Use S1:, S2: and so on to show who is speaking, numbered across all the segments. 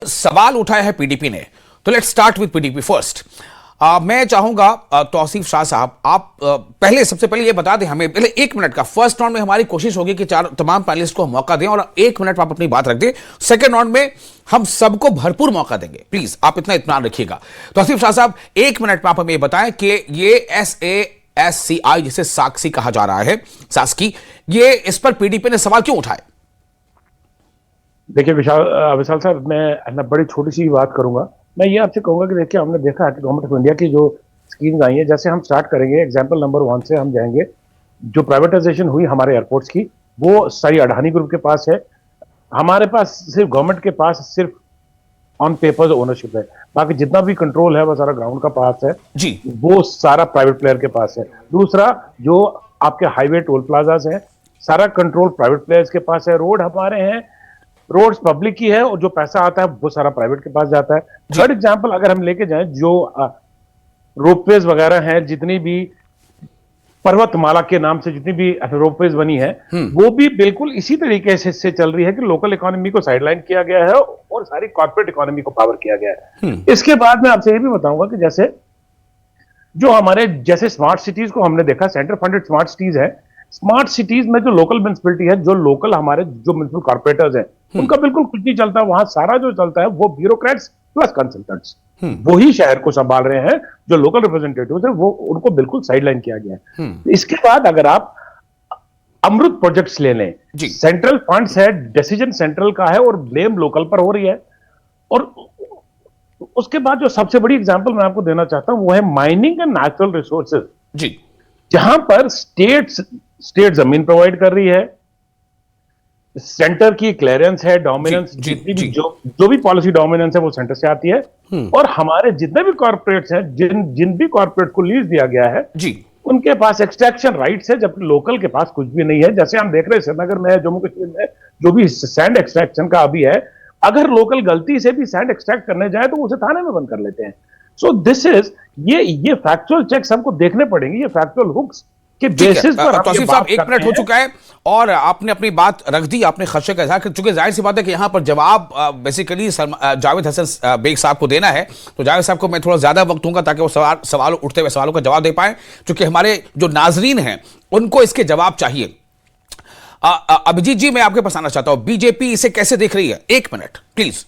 S1: सवाल उठाया है पीडीपी ने, तो let's start with PDP first. मैं चाहूंगा तौसीफ शाह साहब, आप पहले सबसे पहले ये बता दें हमें, पहले 1 मिनट का फर्स्ट राउंड में हमारी कोशिश होगी कि तमाम पैनलिस्ट को मौका दें और 1 मिनट में आप अपनी बात रख दें। सेकंड राउंड में हम सबको भरपूर मौका देंगे, प्लीज आप इतना इत्मीनान रखिएगा। तौसीफ शाह साहब, 1 मिनट में आप हमें बताएं कि ये SASCI जिसे साक्षी कहा जा रहा है, सास्की, ये इस पर पीडीपी ने सवाल क्यों उठाए?
S2: देखिए विशाल साहब, मैं बड़ी छोटी सी बात करूंगा। मैं ये आपसे कहूंगा कि देखिए, हमने देखा है कि गवर्नमेंट ऑफ इंडिया की जो स्कीम्स आई है, जैसे हम स्टार्ट करेंगे एग्जांपल नंबर 1 से हम जाएंगे। जो प्राइवेटाइजेशन हुई हमारे एयरपोर्ट्स की, वो सारी अडानी ग्रुप के पास है। हमारे पास सिर्फ गवर्नमेंट के पास सिर्फ ऑन पेपर ओनरशिप है, बाकी जितना भी कंट्रोल है वो सारा ग्राउंड का पास है
S1: जी,
S2: वो सारा प्राइवेट प्लेयर के पास है। दूसरा, जो आपके हाईवे टोल प्लाजाज है, सारा कंट्रोल प्राइवेट प्लेयर्स के पास है। रोड हमारे हैं, रोड्स पब्लिक की है, और जो पैसा आता है वो सारा प्राइवेट के पास जाता है। थर्ड एग्जांपल अगर हम लेके जाएं, जो रोपवेज वगैरह हैं, जितनी भी पर्वतमाला के नाम से जितनी भी रोपवेज बनी है, वो भी बिल्कुल इसी तरीके से चल रही है कि लोकल इकोनॉमी को साइडलाइन किया गया है और सारी कॉर्पोरेट इकोनॉमी को पावर किया गया है। इसके बाद मैं आपसे ये भी बताऊंगा कि जैसे जो हमारे जैसे स्मार्ट सिटीज को हमने देखा, सेंटर फंडेड स्मार्ट सिटीज है। स्मार्ट सिटीज में जो लोकल म्युनिसिपैलिटी है, जो लोकल हमारे जो म्युनिसिपल कॉर्पोरेटर्स हैं, उनका बिल्कुल कुछ नहीं चलता। वहां सारा जो चलता है वो ब्यूरोक्रेट्स प्लस कंसल्टेंट्स, वही शहर को संभाल रहे हैं। जो लोकल रिप्रेजेंटेटिव्स है वो उनको बिल्कुल साइडलाइन किया गया है। इसके बाद अगर आप अमृत प्रोजेक्ट्स ले लें, सेंट्रल फंड्स है, डिसीजन सेंट्रल का है और ब्लेम लोकल पर हो रही है। और उसके बाद जो सबसे बड़ी एग्जांपल मैं आपको देना चाहता हूं वो है माइनिंग एंड नेचुरल रिसोर्सेज
S1: जी,
S2: जहां पर स्टेट जमीन प्रोवाइड कर रही है, सेंटर की क्लियरेंस है, डोमिनेंस, जितनी भी जो भी पॉलिसी डोमिनेंस है वो सेंटर से आती है। और हमारे जितने भी कॉर्पोरेट्स हैं, जिन भी कॉर्पोरेट को लीज दिया गया है
S1: जी,
S2: उनके पास एक्सट्रैक्शन राइट्स है, जबकि लोकल के पास कुछ भी नहीं है। जैसे हम देख रहे हैं श्रीनगर में, जम्मू कश्मीर में जो भी सैंड एक्सट्रैक्शन का अभी है, अगर लोकल गलती से भी सैंड एक्सट्रैक्ट करने जाए तो उसे थाने में बंद कर लेते हैं। सो दिस इज ये फैक्चुअल चेक्स हमको देखने पड़ेंगे, ये फैक्चुअल हुक्स के बेसिस पर।
S1: तौसीफ साहब, 1 मिनट हो चुका है और आपने अपनी बात रख दी, आपने खदशे का इजहार कर चुके। जाहिर सी बात है कि यहाँ पर जवाब बेसिकली जावेद हसन बेग साहब को देना है, तो जावेद साहब को मैं थोड़ा ज्यादा वक्त दूंगा ताकि वो सवाल उठते हुए सवालों का जवाब दे पाए, क्योंकि हमारे जो नाजरीन हैं उनको इसके जवाब चाहिए। अभिजीत जी, मैं आपके पास आना चाहता हूं, बीजेपी इसे कैसे देख रही है? 1 मिनट प्लीज।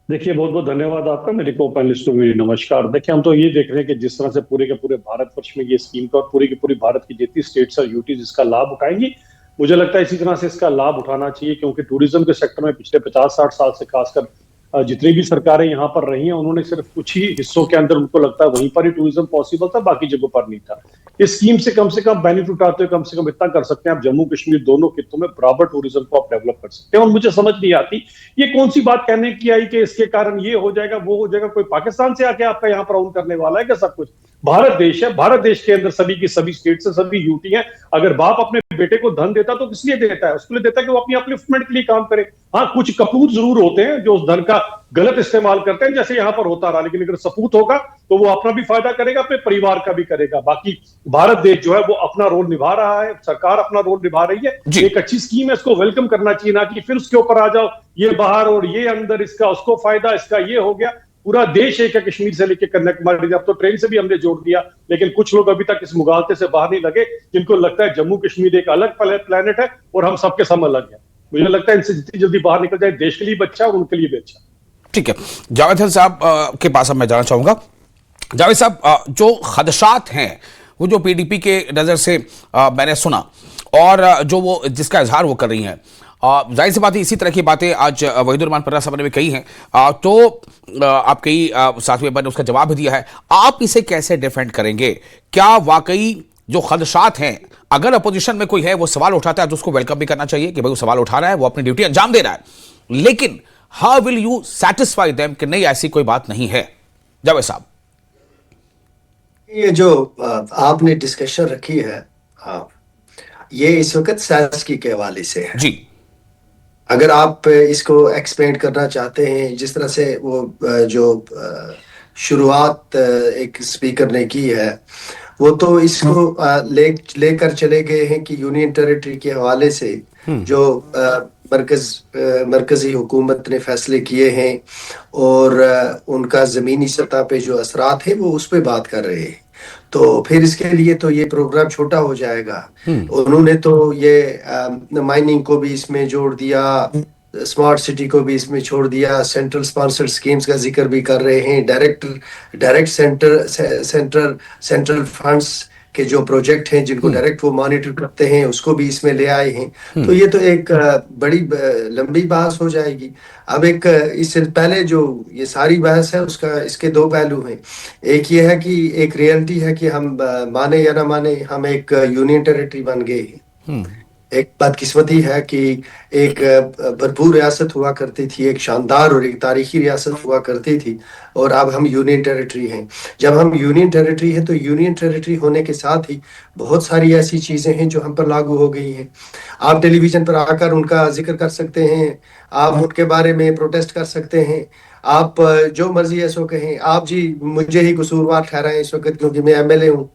S3: देखिए, बहुत बहुत धन्यवाद आपका। मेरे को पैनलिस्टों में नमस्कार। देखिए, हम तो ये देख रहे हैं कि जिस तरह से पूरे के पूरे भारतवर्ष में ये स्कीम का और पूरी की पूरी भारत की जितनी स्टेट्स और यूटीज इसका लाभ उठाएंगी, मुझे लगता है इसी तरह से इसका लाभ उठाना चाहिए, क्योंकि टूरिज्म के सेक्टर में पिछले 50-60 साल से खासकर जितनी भी सरकारें यहाँ पर रही हैं, उन्होंने सिर्फ कुछ ही हिस्सों के अंदर उनको लगता है वहीं पर ही टूरिज्म पॉसिबल था, बाकी जगहों पर नहीं था। इस स्कीम से कम बेनिफिट उठाते हुए कम से कम इतना कर सकते हैं, आप जम्मू कश्मीर दोनों खित्तों में बराबर टूरिज्म को आप डेवलप कर सकते हैं। और मुझे समझ नहीं आती ये कौन सी बात कहने की आई कि इसके कारण ये हो जाएगा वो हो जाएगा। कोई पाकिस्तान से आके आपका यहाँ पर ऑन करने वाला है क्या? सब कुछ भारत देश है, भारत देश के अंदर सभी की सभी स्टेट से सभी यूटी है। अगर बाप अपने बेटे को धन देता तो किस लिए देता है? उसके लिए देता है कि वो अपनी अपलिफ्टमेंट के लिए काम करे। हाँ, कुछ कपूत जरूर होते हैं जो उस धन का गलत इस्तेमाल करते हैं, जैसे यहाँ पर होता रहा, लेकिन अगर सपूत होगा तो वो अपना भी फायदा करेगा, अपने परिवार का भी करेगा। बाकी भारत देश जो है वो अपना रोल निभा रहा है, सरकार अपना रोल निभा रही है। एक अच्छी स्कीम है, इसको वेलकम करना चाहिए, ना कि फिर उसके ऊपर आ जाओ ये बाहर और ये अंदर, इसका उसको फायदा, इसका ये हो गया। पूरा देश एक है, कश्मीर से लेकर कन्याकुमारी, अब तो ट्रेन से भी हमने जोड़ दिया, लेकिन कुछ लोग अभी तक इस मुगालते से बाहर नहीं लगे, जिनको लगता है जम्मू कश्मीर एक अलग प्लेनेट है और हम सबके सब अलग है। मुझे लगता है इनसे जितनी जल्दी बाहर निकल जाए देश के लिए भी अच्छा और उनके लिए भी अच्छा।
S1: ठीक है, जावेद हसन साहब के पास अब मैं जाना चाहूंगा। जावेद साहब, जो खदशात हैं वो जो पीडीपी के नजर से मैंने सुना और जो वो जिसका इजहार वो कर रही हैं, जाहिर सी बात है इसी तरह की बातें आज वहीदुर रहमान पन्ना साहब ने भी कही हैं, तो आप कई साथी ने उसका जवाब भी दिया है। आप इसे कैसे डिफेंड करेंगे? क्या वाकई जो खदशात हैं, अगर अपोजिशन में कोई है वो सवाल उठाता है तो उसको वेलकम भी करना चाहिए कि भाई वो सवाल उठा रहा है, वो अपनी ड्यूटी अंजाम दे रहा है, लेकिन how will you satisfy them कि नहीं ऐसी कोई बात नहीं है? जावेद साहब,
S4: ये जो आपने डिस्कशन रखी है, ये इस वक्त सास्की के हवाले से है
S1: जी।
S4: अगर आप इसको एक्सपेंड करना चाहते हैं, जिस तरह से वो जो शुरुआत एक स्पीकर ने की है, वो तो इसको लेकर चले गए हैं कि यूनियन टेरिटरी के हवाले से जो मरकजी हुकूमत ने फैसले किए हैं और उनका ज़मीनी सतह पे जो असरात है वो उस पे बात कर रहे हैं। तो फिर इसके लिए तो ये प्रोग्राम छोटा हो जाएगा। उन्होंने तो ये माइनिंग को भी इसमें जोड़ दिया, स्मार्ट सिटी को भी इसमें छोड़ दिया, सेंट्रल स्पॉन्सर्ड स्कीम्स का जिक्र भी कर रहे हैं, डायरेक्ट सेंट्रल फंड्स के जो प्रोजेक्ट हैं जिनको डायरेक्ट वो मॉनिटर करते हैं उसको भी इसमें ले आए हैं। तो ये तो एक बड़ी लंबी बहस हो जाएगी। अब एक इससे पहले जो ये सारी बहस है उसका इसके दो पहलू हैं। एक ये है कि एक रियलिटी है कि हम माने या ना माने हम एक यूनियन टेरिटरी बन गए हैं। एक बदकिस्मती है कि एक भरपूर रियासत हुआ करती थी, एक शानदार और एक तारीखी रियासत हुआ करती थी, और अब हम यूनियन टेरिटरी हैं। जब हम यूनियन टेरिटरी हैं तो यूनियन टेरिटरी होने के साथ ही बहुत सारी ऐसी चीजें हैं जो हम पर लागू हो गई हैं। आप टेलीविजन पर आकर उनका जिक्र कर सकते हैं, आप उनके बारे में प्रोटेस्ट कर सकते हैं, आप जो मर्जी ऐसो कहें, आप जी मुझे ही कसूरवार ठहराएं इस वक्त क्योंकि मैं एमएलए हूँ।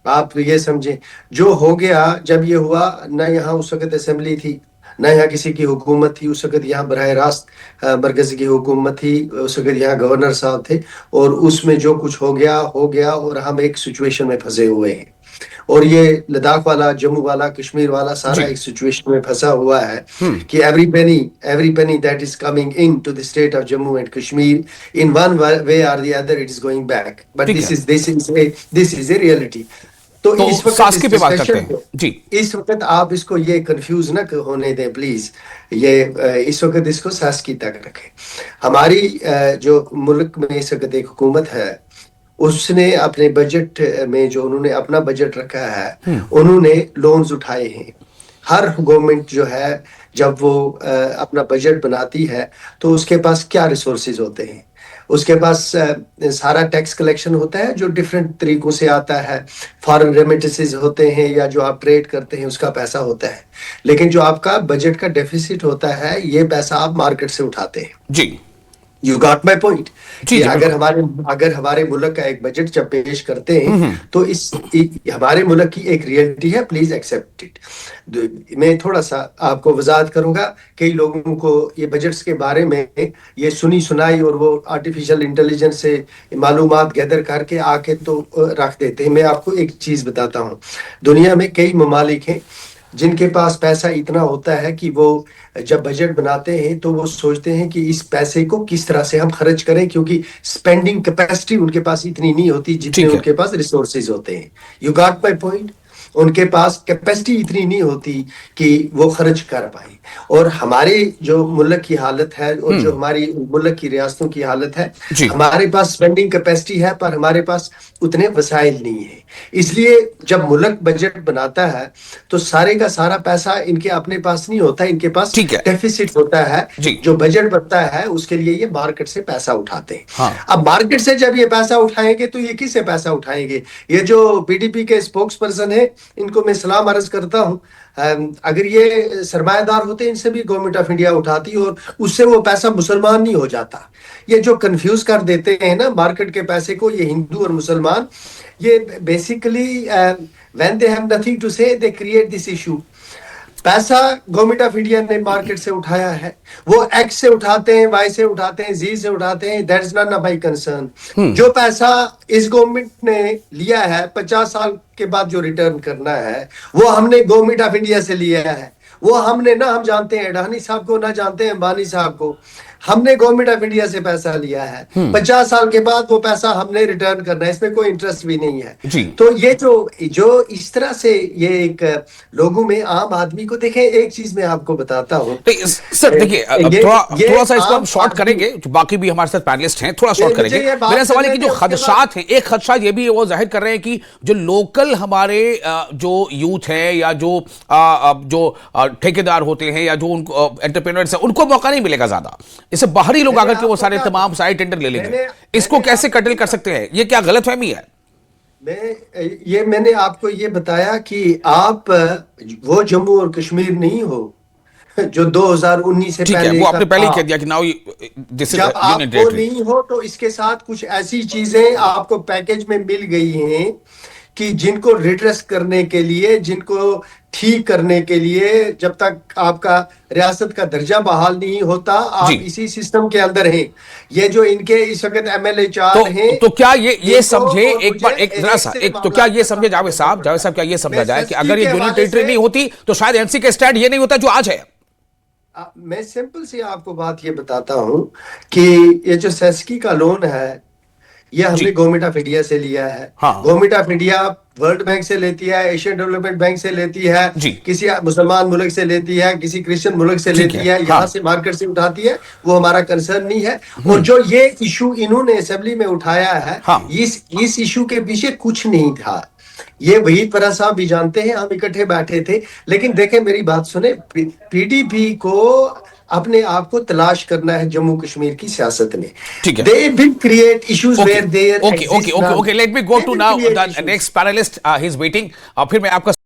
S4: आप ये समझें जो हो गया, जब ये हुआ ना यहाँ उस वक्त असेंबली थी, ना यहाँ किसी की हुकूमत थी, उस वक्त यहाँ बराह रास्त मरकज की हुकूमत थी, उस वक्त यहाँ गवर्नर साहब थे, और उसमें जो कुछ हो गया और हम एक सिचुएशन में फंसे हुए हैं। और ये लद्दाख वाला, जम्मू वाला, कश्मीर वाला सारा एक सिचुएशन में फंसा हुआ है कि every penny that is coming in to the state of Jammu and Kashmir in one way और the other it is going back, but this is a reality. तो इस वक्त
S1: सास्की पे बात करते हैं जी।
S4: इस वक्त आप इसको ये कंफ्यूज ना होने दें प्लीज, ये इस वक्त इसको सास्की तक रखें। हमारी जो मुल्क में इस वक्त एक हुकूमत है, उसने अपने बजट में जो उन्होंने अपना बजट रखा है, उन्होंने लोन्स उठाए हैं। हर गवर्नमेंट जो है जब वो अपना बजट बनाती है तो उसके पास क्या रिसोर्सेज होते हैं, उसके पास सारा टैक्स कलेक्शन होता है जो डिफरेंट तरीकों से आता है, फॉरेन रेमिटेंसेस होते हैं या जो आप ट्रेड करते हैं उसका पैसा होता है, लेकिन जो आपका बजट का डेफिसिट होता है ये पैसा आप मार्केट से उठाते हैं
S1: जी।
S4: You got my point.
S1: जी,
S4: अगर हमारे मुल्क का एक बजट जब पेश करते हैं तो हमारे मुल्क की एक रियलिटी है, प्लीज एक्सेप्ट इट। मैं थोड़ा सा आपको वजाहत करूंगा। कई लोगों को ये बजट्स के बारे में ये सुनी सुनाई और वो आर्टिफिशियल इंटेलिजेंस से मालूमात गैदर करके आके तो रख देते हैं। मैं आपको एक चीज बताता हूँ, दुनिया में कई ममालिक हैं जिनके पास पैसा इतना होता है कि वो जब बजट बनाते हैं तो वो सोचते हैं कि इस पैसे को किस तरह से हम खर्च करें, क्योंकि स्पेंडिंग कैपेसिटी उनके पास इतनी नहीं होती जितने उनके पास रिसोर्सेज होते हैं। You got my point. उनके पास कैपेसिटी इतनी नहीं होती कि वो खर्च कर पाए। और हमारे जो मुल्क की हालत है और जो हमारी मुल्क की रियासतों की हालत है, हमारे पास स्पेंडिंग कैपेसिटी है पर हमारे पास उतने वसाइल नहीं है। इसलिए जब मुल्क बजट बनाता है तो सारे का सारा पैसा इनके अपने पास नहीं होता, इनके पास डेफिसिट होता है। जो बजट बनता है उसके लिए ये मार्केट से पैसा उठाते हैं। हाँ। अब मार्केट से जब ये पैसा उठाएंगे तो ये किससे पैसा उठाएंगे? ये जो पीडीपी के स्पोक्स पर्सन है इनको मैं सलाम अर्ज करता हूँ। अगर ये सरमायादार होते इनसे भी गवर्नमेंट ऑफ इंडिया उठाती और उससे वो पैसा मुसलमान नहीं हो जाता। ये जो कंफ्यूज कर देते हैं ना मार्केट के पैसे को, ये हिंदू और मुसलमान, ये basically when they have nothing to say they create this issue. पैसा गवर्नमेंट ऑफ इंडिया ने मार्केट से उठाया है, वो एक्स से उठाते हैं, वाई से उठाते हैं, जी से उठाते हैं, दैट्स नॉट माय कंसर्न। जो पैसा इस गवर्नमेंट ने लिया है 50 साल के बाद जो रिटर्न करना है वो हमने गवर्नमेंट ऑफ इंडिया से लिया है। वो हमने ना, हम जानते हैं अडानी साहब को, ना जानते हैं अंबानी साहब को, हमने गवर्नमेंट ऑफ इंडिया से पैसा लिया है। 50 साल के बाद वो पैसा हमने रिटर्न करना है, इसमें कोई इंटरेस्ट भी नहीं है। तो ये जो इस तरह से ये एक लोगों में, आम आदमी को, देखें एक चीज मैं आपको बताता हूँ
S1: सर, देखिए थोड़ा सा इसको हम शॉर्ट करेंगे, बाकी भी हमारे साथ पैनलिस्ट हैं, थोड़ा शॉर्ट करेंगे। मेरा सवाल है कि जो खदशात हैं, एक खदशा ये भी वो जाहिर कर रहे हैं कि जो लोकल हमारे जो यूथ है या जो ठेकेदार होते हैं या जो उनको एंटरप्रेन्योर्स हैं उनको मौका नहीं मिलेगा ज्यादा, इससे बाहरी लोग आकर के वो सारे तमाम सारे टेंडर ले लेंगे। इसको कैसे कटल कर सकते हैं? ये क्या गलतफहमी है?
S4: मैंने आपको ये बताया कि आप वो जम्मू और कश्मीर नहीं हो जो 2019 से पहले,
S1: वो आपने पहले ही कह दिया कि now this is union territory.
S4: नहीं हो तो इसके साथ कुछ ऐसी चीजें आपको पैकेज में मिल गई हैं कि जिनको रिड्रेस करने के लिए, जिनको ठीक करने के लिए, जब तक आपका रियासत का दर्जा बहाल नहीं होता, आप
S1: जी।
S4: इसी सिस्टम के अंदर हैं। ये जो इनके इस वक्त एमएलए चार हैं,
S1: तो क्या ये
S4: इनको
S1: समझे
S4: और
S1: एक बार,
S4: मुझे
S1: एक जरा सा,
S4: से
S1: एक तो क्या
S4: मामला
S1: ये समझे जावेद साहब क्या ये समझा जाए कि अगर ये यूनियन टेरिटरी नहीं होती तो शायद एनसी का स्टैंड ये नहीं होता जो आज है?
S4: मैं सिंपल सी आपको बात ये बताता हूं कि ये जो सेस्की का लोन है, ये हमने
S1: जी।
S4: गवर्नमेंट ऑफ इंडिया से लिया है।
S1: हाँ।
S4: Government of India world bank से लेती है, एशियन डेवलपमेंट बैंक से लेती है,
S1: जी।
S4: किसी मुसलमान मुल्क से लेती है, किसी क्रिश्चियन मुल्क से
S1: ठीक
S4: लेती
S1: है,
S4: है, यहाँ
S1: हाँ।
S4: से मार्केट से उठाती है, वो हमारा कंसर्न नहीं है। और जो ये इशू इन्होंने असेंबली में उठाया है,
S1: हाँ।
S4: इस इशू के पीछे कुछ नहीं था। ये वहीद परस साहब भी जानते हैं, हम इकट्ठे बैठे थे। लेकिन देखें, मेरी बात सुने, पीडीपी को अपने आप को तलाश करना है जम्मू कश्मीर की सियासत में।
S1: ठीक है।
S4: They will create issues
S1: Okay,
S4: where there
S1: okay,
S4: exist
S1: okay, okay,
S4: none.
S1: okay. Let me go
S4: They
S1: to
S4: will
S1: now
S4: create
S1: the
S4: issues.
S1: next panelist. He's waiting. फिर मैं आपका